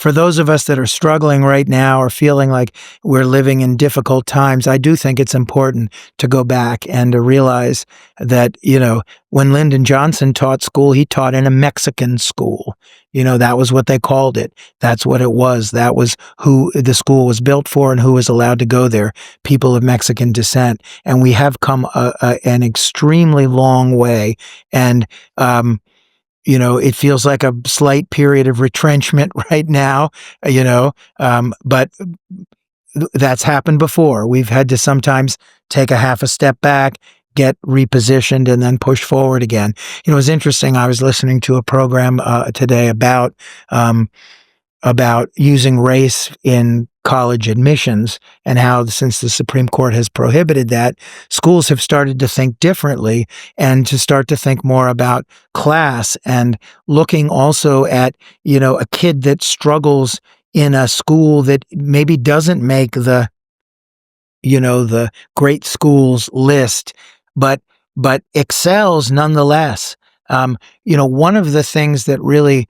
for those of us that are struggling right now or feeling like we're living in difficult times, I do think it's important to go back and to realize that, when Lyndon Johnson taught school, he taught in a Mexican school. That was what they called it. That's what it was. That was who the school was built for and who was allowed to go there, people of Mexican descent. And we have come an extremely long way. And, it feels like a slight period of retrenchment right now, but that's happened before. We've had to sometimes take a half a step back, get repositioned, and then push forward again. It was interesting. I was listening to a program today about using race in college admissions and how, since the Supreme Court has prohibited that, schools have started to think differently and to start to think more about class and looking also at, a kid that struggles in a school that maybe doesn't make the great schools list, but excels nonetheless. One of the things that really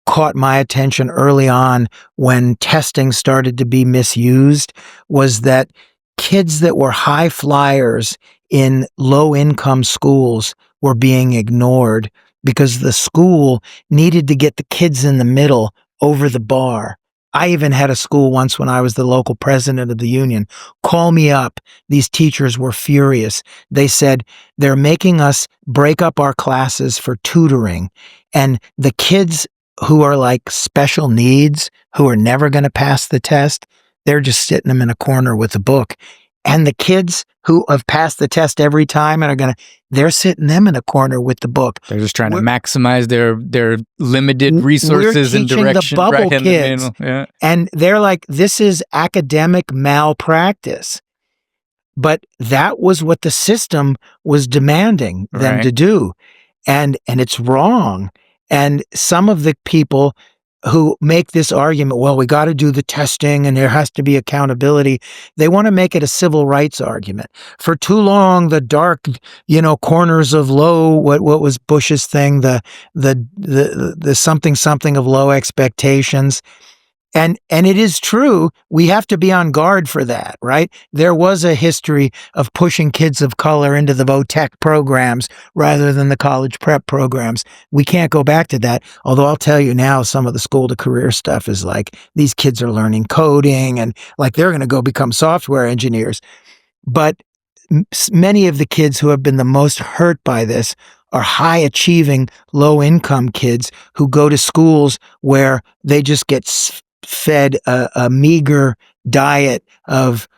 caught my attention early on when testing started to be misused was that kids that were high flyers in low-income schools were being ignored because the school needed to get the kids in the middle over the bar. I even had a school once when I was the local president of the union call me up. These teachers were furious. They said, they're making us break up our classes for tutoring, and the kids who are like special needs, who are never going to pass the test, they're just sitting them in a corner with a book. And the kids who have passed the test every time and they're sitting them in a corner with the book. They're just trying to maximize their limited resources and direction. The bubble right kids. Yeah. And they're like, this is academic malpractice. But that was what the system was demanding them to do. And it's wrong. And some of the people who make this argument, well, we got to do the testing and there has to be accountability, they want to make it a civil rights argument. For too long, the dark, corners of low, what was Bush's thing, the something of low expectations. And it is true, we have to be on guard for that, right? There was a history of pushing kids of color into the VOTEC programs rather than the college prep programs. We can't go back to that. Although I'll tell you now, some of the school to career stuff is like, these kids are learning coding and like they're going to go become software engineers. But many of the kids who have been the most hurt by this are high achieving, low income kids who go to schools where they just get fed a meager diet of,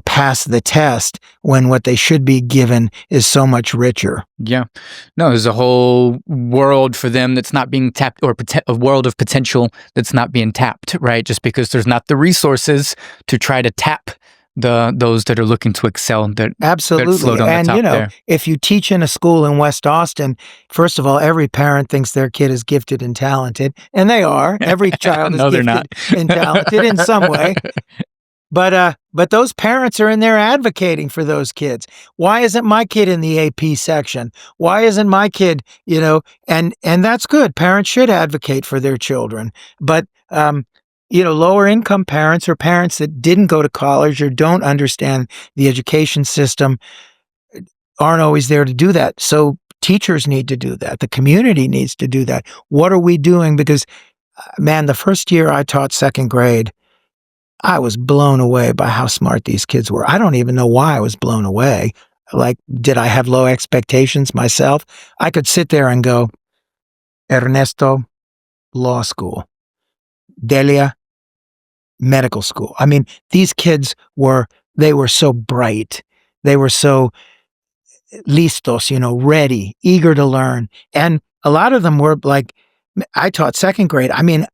pass the test when what they should be given is so much richer. Yeah. No, there's a whole world for them that's not being tapped, or a world of potential that's not being tapped, right? Just because there's not the resources to try to tap those that are looking to excel. Absolutely. That float on and the top there. If you teach in a school in West Austin, first of all, every parent thinks their kid is gifted and talented, and they are. Every child is gifted and talented in some way. But those parents are in there advocating for those kids. Why isn't my kid in the AP section? Why isn't my kid, and that's good. Parents should advocate for their children. But lower income parents or parents that didn't go to college or don't understand the education system aren't always there to do that. So teachers need to do that. The community needs to do that. What are we doing? Because, man, the first year I taught second grade, I was blown away by how smart these kids were. I don't even know why I was blown away. Like, did I have low expectations myself? I could sit there and go, Ernesto, law school. Delia, medical school. I mean, these kids were so bright. They were so listos, ready, eager to learn. And a lot of them were like, I taught second grade. I mean,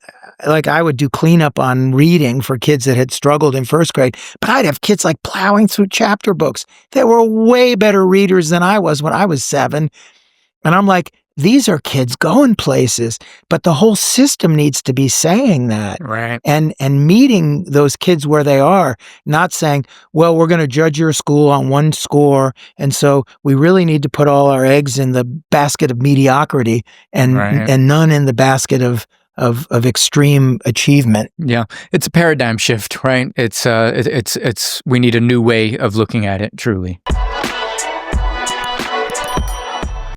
like I would do cleanup on reading for kids that had struggled in first grade, but I'd have kids like plowing through chapter books. They were way better readers than I was when I was 7. And I'm like, these are kids going places, but the whole system needs to be saying that. Right. And meeting those kids where they are, not saying, well, we're going to judge your school on one score. And so we really need to put all our eggs in the basket of mediocrity and none in the basket of of extreme achievement. Yeah, it's a paradigm shift, right? It's we need a new way of looking at it, truly.